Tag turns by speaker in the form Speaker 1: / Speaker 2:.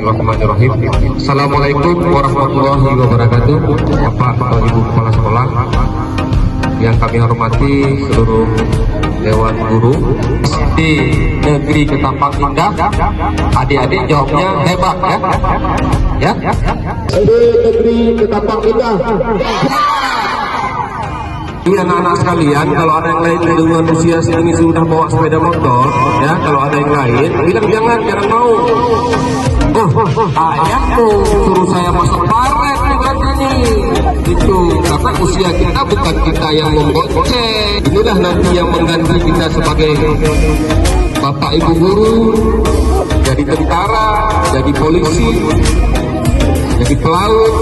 Speaker 1: Bismillahirrahmanirrahim. Assalamualaikum warahmatullahi wabarakatuh. Bapak atau Ibu Kepala Sekolah yang kami hormati, seluruh Dewan Guru di Negeri Ketapang Indah. Adik-adik jawabnya hebat ya. Negeri Ketapang Indah. Ini anak-anak sekalian, kalau ada yang lain dengan usia segini sudah bawa sepeda motor, ya, kalau ada yang lain, bilang jangan mau. Ayahku suruh saya masuk paret nih katanya. Itu karena usia kita bukan kita yang membonceng. Inilah nanti yang mengganti kita sebagai bapak ibu guru, jadi tentara, jadi polisi, jadi pelaut,